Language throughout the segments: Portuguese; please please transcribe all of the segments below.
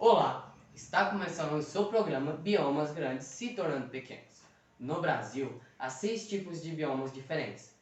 Olá, está começando o seu programa Biomas Grandes se tornando pequenos. No Brasil, há 6 tipos de biomas diferentes: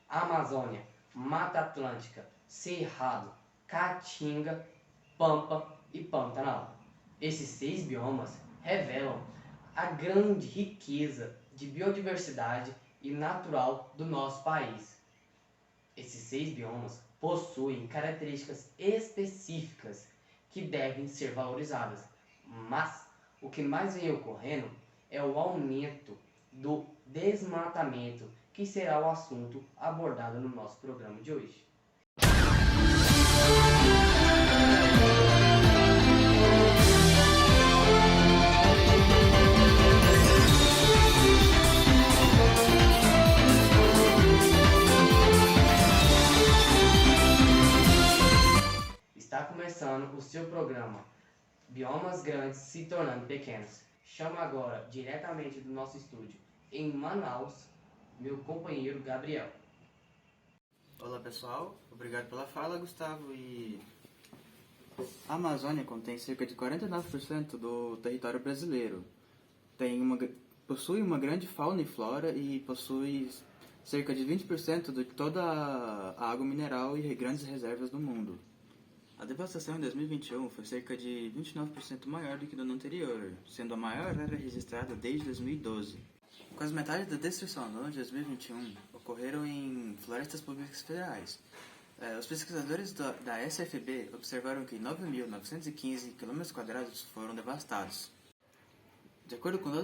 Amazônia, Mata Atlântica, Cerrado, Caatinga, Pampa e Pantanal. Esses 6 biomas revelam a grande riqueza de biodiversidade e natural do nosso país. Esses 6 biomas possuem características específicas que devem ser valorizadas, mas o que mais vem ocorrendo é o aumento do desmatamento, que será o assunto abordado no nosso programa de hoje. Está começando o seu programa Biomas Grandes se tornando pequenos. Chamo agora, diretamente do nosso estúdio em Manaus, meu companheiro Gabriel. Olá pessoal, obrigado pela fala, Gustavo. A Amazônia contém cerca de 49% do território brasileiro. Possui uma grande fauna e flora e possui cerca de 20% de toda a água mineral e grandes reservas do mundo. A devastação em 2021 foi cerca de 29% maior do que no ano anterior, sendo a maior área registrada desde 2012. Quase metade da destruição no ano de 2021 ocorreram em florestas públicas federais. Os pesquisadores da SFB observaram que 9.915 km² foram devastados. De acordo com os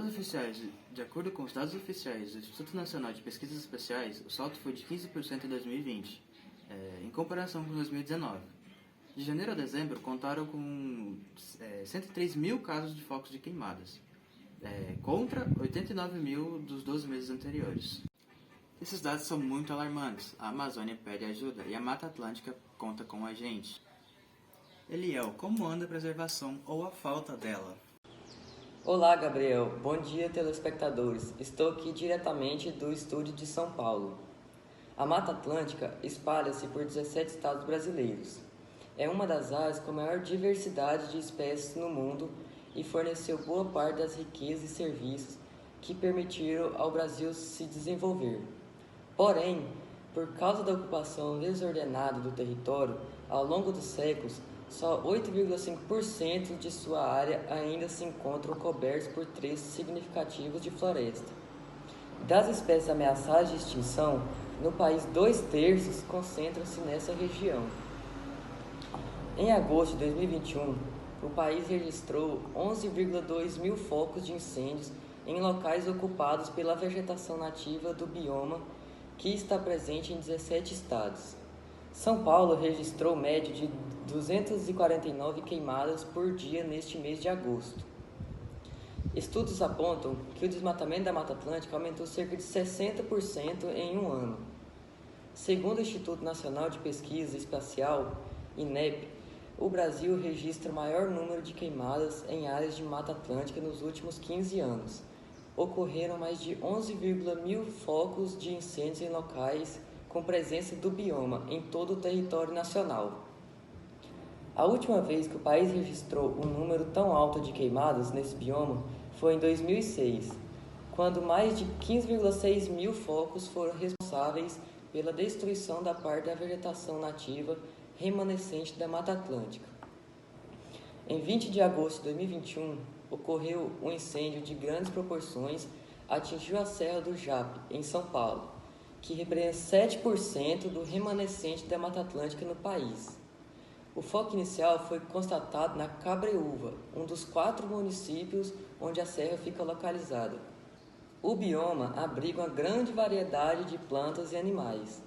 dados oficiais do Instituto Nacional de Pesquisas Espaciais, o salto foi de 15% em 2020, em comparação com 2019. De janeiro a dezembro, contaram com 103 mil casos de focos de queimadas, contra 89 mil dos 12 meses anteriores. Esses dados são muito alarmantes. A Amazônia pede ajuda e a Mata Atlântica conta com a gente. Eliel, como anda a preservação ou a falta dela? Olá, Gabriel. Bom dia, telespectadores. Estou aqui diretamente do estúdio de São Paulo. A Mata Atlântica espalha-se por 17 estados brasileiros. É uma das áreas com maior diversidade de espécies no mundo e forneceu boa parte das riquezas e serviços que permitiram ao Brasil se desenvolver. Porém, por causa da ocupação desordenada do território ao longo dos séculos, só 8,5% de sua área ainda se encontram cobertos por trechos significativos de floresta. Das espécies ameaçadas de extinção, no país 2/3 concentram-se nessa região. Em agosto de 2021, o país registrou 11,2 mil focos de incêndios em locais ocupados pela vegetação nativa do bioma, que está presente em 17 estados. São Paulo registrou média de 249 queimadas por dia neste mês de agosto. Estudos apontam que o desmatamento da Mata Atlântica aumentou cerca de 60% em um ano. Segundo o Instituto Nacional de Pesquisa Espacial, INEP, o Brasil registra o maior número de queimadas em áreas de Mata Atlântica nos últimos 15 anos. Ocorreram mais de 11.000 focos de incêndios em locais com presença do bioma em todo o território nacional. A última vez que o país registrou um número tão alto de queimadas nesse bioma foi em 2006, quando mais de 15,6 mil focos foram responsáveis pela destruição da parte da vegetação nativa remanescente da Mata Atlântica. Em 20 de agosto de 2021, ocorreu um incêndio de grandes proporções, atingiu a Serra do Japi, em São Paulo, que representa 7% do remanescente da Mata Atlântica no país. O foco inicial foi constatado na Cabreúva, um dos 4 municípios onde a serra fica localizada. O bioma abriga uma grande variedade de plantas e animais.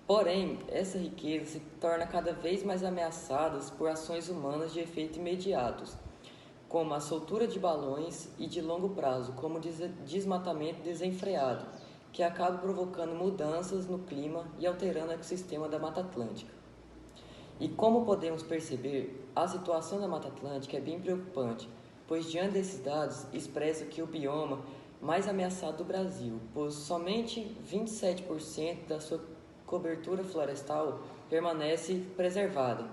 Porém, essa riqueza se torna cada vez mais ameaçada por ações humanas de efeito imediatos, como a soltura de balões, e de longo prazo, como o desmatamento desenfreado, que acaba provocando mudanças no clima e alterando o ecossistema da Mata Atlântica. E como podemos perceber, a situação da Mata Atlântica é bem preocupante, pois diante desses dados expressa que o bioma mais ameaçado do Brasil, pois somente 27% da sua cobertura florestal permanece preservada.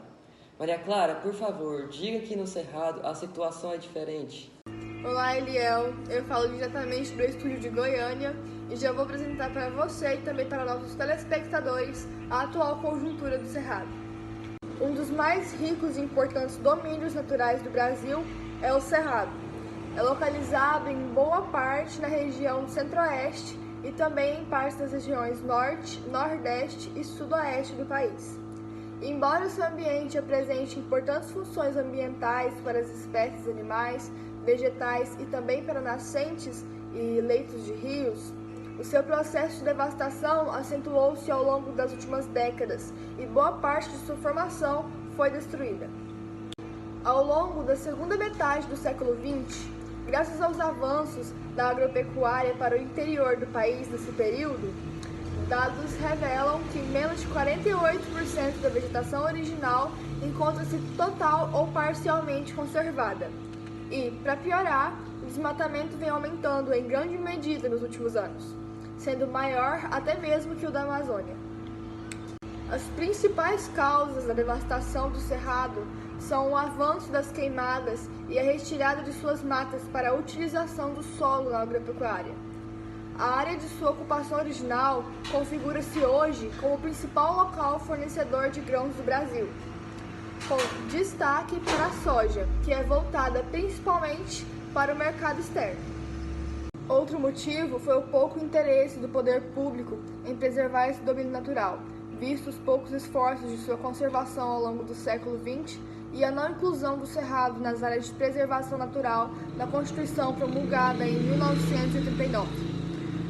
Maria Clara, por favor, diga que no Cerrado a situação é diferente. Olá, Eliel. Eu falo diretamente do estúdio de Goiânia e já vou apresentar para você e também para nossos telespectadores a atual conjuntura do Cerrado. Um dos mais ricos e importantes domínios naturais do Brasil é o Cerrado. É localizado em boa parte na região centro-oeste e também em partes das regiões norte, nordeste e sudoeste do país. Embora o seu ambiente apresente importantes funções ambientais para as espécies animais, vegetais e também para nascentes e leitos de rios, o seu processo de devastação acentuou-se ao longo das últimas décadas e boa parte de sua formação foi destruída. Ao longo da segunda metade do século XX, graças aos avanços da agropecuária para o interior do país nesse período, dados revelam que menos de 48% da vegetação original encontra-se total ou parcialmente conservada. E, para piorar, o desmatamento vem aumentando em grande medida nos últimos anos, sendo maior até mesmo que o da Amazônia. As principais causas da devastação do Cerrado são o avanço das queimadas e a retirada de suas matas para a utilização do solo na agropecuária. A área de sua ocupação original configura-se hoje como o principal local fornecedor de grãos do Brasil, com destaque para a soja, que é voltada principalmente para o mercado externo. Outro motivo foi o pouco interesse do poder público em preservar esse domínio natural, visto os poucos esforços de sua conservação ao longo do século XX e a não inclusão do Cerrado nas áreas de preservação natural na Constituição promulgada em 1989.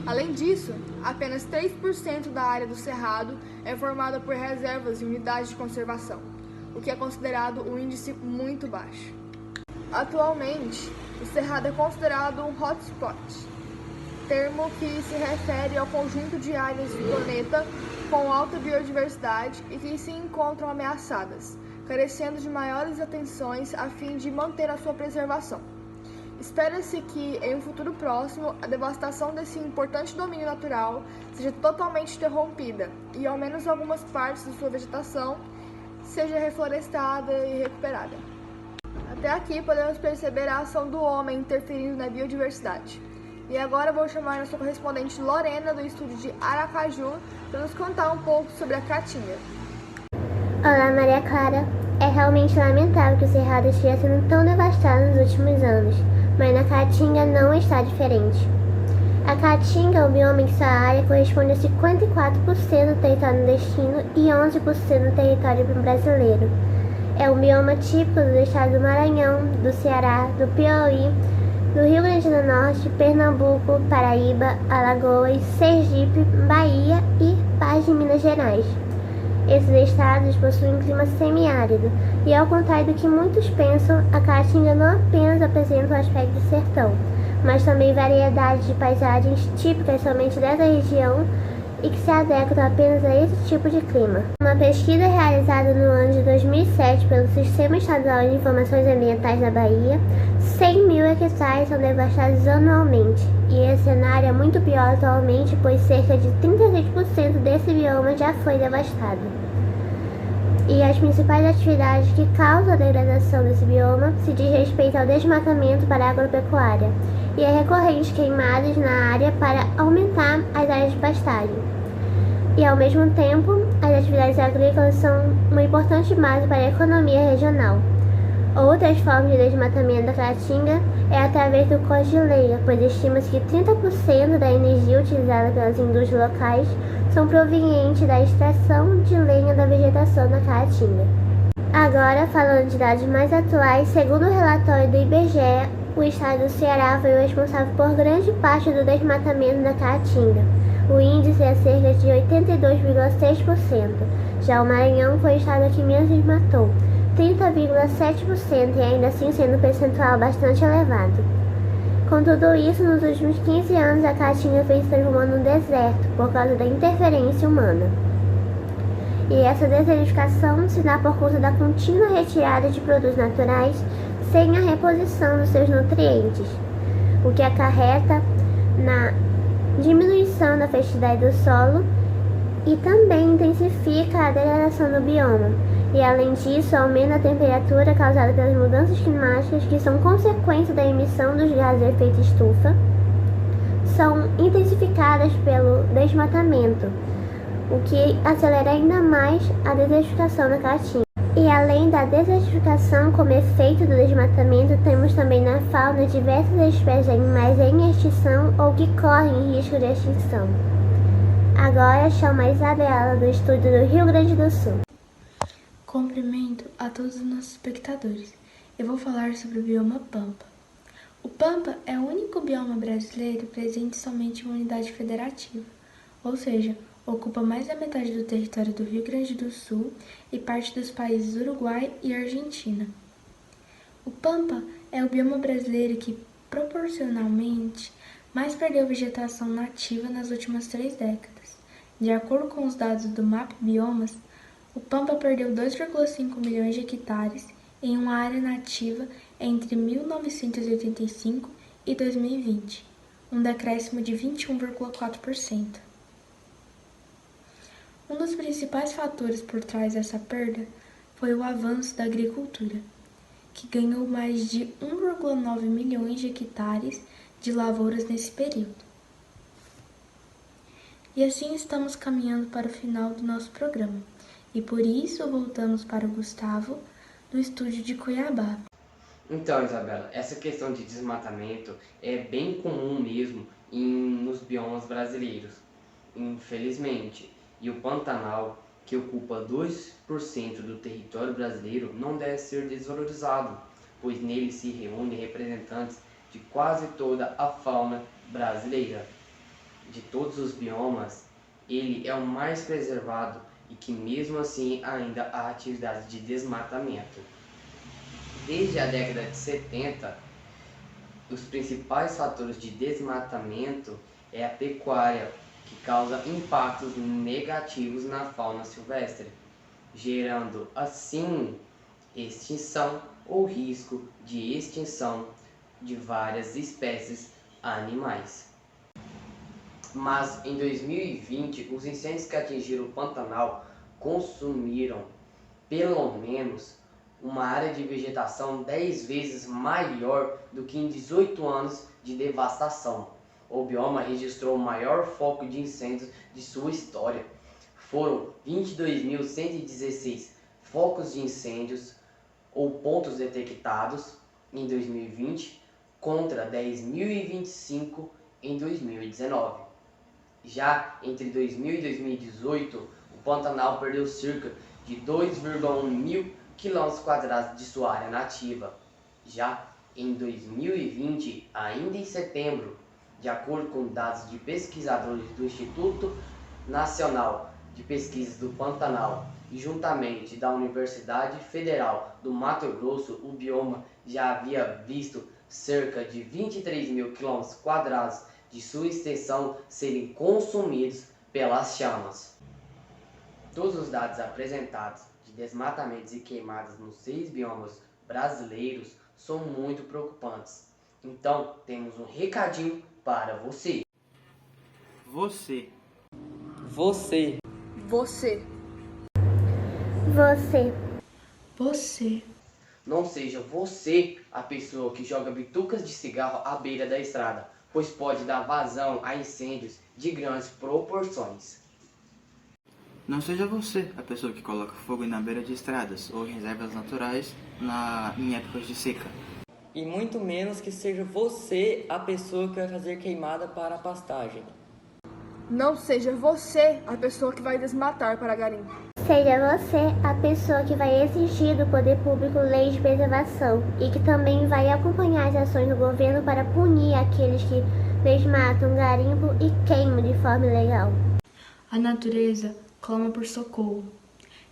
Além disso, apenas 3% da área do Cerrado é formada por reservas e unidades de conservação, o que é considerado um índice muito baixo. Atualmente, o Cerrado é considerado um hotspot, termo que se refere ao conjunto de áreas do planeta com alta biodiversidade e que se encontram ameaçadas, carecendo de maiores atenções a fim de manter a sua preservação. Espera-se que, em um futuro próximo, a devastação desse importante domínio natural seja totalmente interrompida e, ao menos algumas partes de sua vegetação, seja reflorestada e recuperada. Até aqui podemos perceber a ação do homem interferindo na biodiversidade. E agora vou chamar nossa correspondente Lorena, do estúdio de Aracaju, para nos contar um pouco sobre a Caatinga. Olá, Maria Clara. É realmente lamentável que o Cerrado esteja sendo tão devastado nos últimos anos, mas na Caatinga não está diferente. A Caatinga é o bioma em que sua área corresponde a 54% do território nordestino e 11% do território brasileiro. É um bioma típico do estado do Maranhão, do Ceará, do Piauí, do Rio Grande do Norte, Pernambuco, Paraíba, Alagoas, Sergipe, Bahia e parte de Minas Gerais. Esses estados possuem um clima semiárido e, ao contrário do que muitos pensam, a Caatinga não apenas apresenta um aspecto de sertão, mas também variedades de paisagens típicas somente dessa região e que se adequam apenas a esse tipo de clima. Uma pesquisa realizada no ano de 2007 pelo Sistema Estadual de Informações Ambientais da Bahia, 100 mil hectares são devastados anualmente, e esse cenário é muito pior atualmente, pois cerca de 36% desse bioma já foi devastado. E as principais atividades que causam a degradação desse bioma se diz respeito ao desmatamento para a agropecuária, e é recorrente queimadas na área para aumentar as áreas de pastagem. E, ao mesmo tempo, as atividades agrícolas são uma importante base para a economia regional. Outras formas de desmatamento da Caatinga é através do corte de lenha, pois estima-se que 30% da energia utilizada pelas indústrias locais são provenientes da extração de lenha da vegetação da Caatinga. Agora, falando de dados mais atuais, segundo o relatório do IBGE, o estado do Ceará foi o responsável por grande parte do desmatamento da Caatinga. O índice é cerca de 82,6%. Já o Maranhão foi o estado que menos desmatou, 30,7%, e ainda assim sendo um percentual bastante elevado. Com tudo isso, nos últimos 15 anos, a Caatinga vem se transformando num deserto por causa da interferência humana. E essa desertificação se dá por conta da contínua retirada de produtos naturais sem a reposição dos seus nutrientes, o que acarreta na diminuição da fertilidade do solo e também intensifica a degradação do bioma. E além disso, aumenta a temperatura causada pelas mudanças climáticas que são consequência da emissão dos gases de efeito estufa, são intensificadas pelo desmatamento, o que acelera ainda mais a desertificação da Caatinga. E além da desertificação como efeito do desmatamento, temos também na fauna diversas espécies de animais em extinção ou que correm risco de extinção. Agora chamo a Isabela, do estúdio do Rio Grande do Sul. Cumprimento a todos os nossos espectadores. Eu vou falar sobre o bioma Pampa. O Pampa é o único bioma brasileiro presente somente em uma unidade federativa, ou seja, ocupa mais da metade do território do Rio Grande do Sul e parte dos países Uruguai e Argentina. O Pampa é o bioma brasileiro que, proporcionalmente, mais perdeu vegetação nativa nas últimas 3 décadas. De acordo com os dados do MAP Biomas, o Pampa perdeu 2,5 milhões de hectares em uma área nativa entre 1985 e 2020, um decréscimo de 21,4%. Um dos principais fatores por trás dessa perda foi o avanço da agricultura, que ganhou mais de 1,9 milhões de hectares de lavouras nesse período. E assim estamos caminhando para o final do nosso programa, e por isso voltamos para o Gustavo, do estúdio de Cuiabá. Então, Isabela, essa questão de desmatamento é bem comum mesmo nos biomas brasileiros, infelizmente. E o Pantanal, que ocupa 2% do território brasileiro, não deve ser desvalorizado, pois nele se reúnem representantes de quase toda a fauna brasileira. De todos os biomas, ele é o mais preservado e que mesmo assim ainda há atividades de desmatamento. Desde a década de 70, os principais fatores de desmatamento é a pecuária, que causa impactos negativos na fauna silvestre, gerando assim extinção ou risco de extinção de várias espécies animais. Mas em 2020, os incêndios que atingiram o Pantanal consumiram pelo menos uma área de vegetação 10 vezes maior do que em 18 anos de devastação. O bioma registrou o maior foco de incêndios de sua história. Foram 22.116 focos de incêndios ou pontos detectados em 2020 contra 10.025 em 2019. Já entre 2000 e 2018, o Pantanal perdeu cerca de 2,1 mil km² de sua área nativa. Já em 2020, ainda em setembro, de acordo com dados de pesquisadores do Instituto Nacional de Pesquisas do Pantanal e juntamente da Universidade Federal do Mato Grosso, o bioma já havia visto cerca de 23 mil km² de sua extensão serem consumidos pelas chamas. Todos os dados apresentados de desmatamentos e queimadas nos 6 biomas brasileiros são muito preocupantes. Então, temos um recadinho para você. Você. Você. Você. Você. Você. Não seja você a pessoa que joga bitucas de cigarro à beira da estrada, pois pode dar vazão a incêndios de grandes proporções. Não seja você a pessoa que coloca fogo na beira de estradas ou em reservas naturais em épocas de seca. E muito menos que seja você a pessoa que vai fazer queimada para a pastagem. Não seja você a pessoa que vai desmatar para garimpo. Seja você a pessoa que vai exigir do poder público leis de preservação e que também vai acompanhar as ações do governo para punir aqueles que desmatam, garimpo e queimam de forma ilegal. A natureza clama por socorro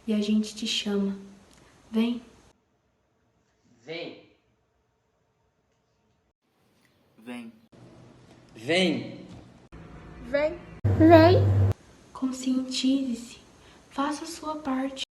e a gente te chama. Vem. Vem! Vem. Vem! Vem. Vem! Conscientize-se. Faça a sua parte.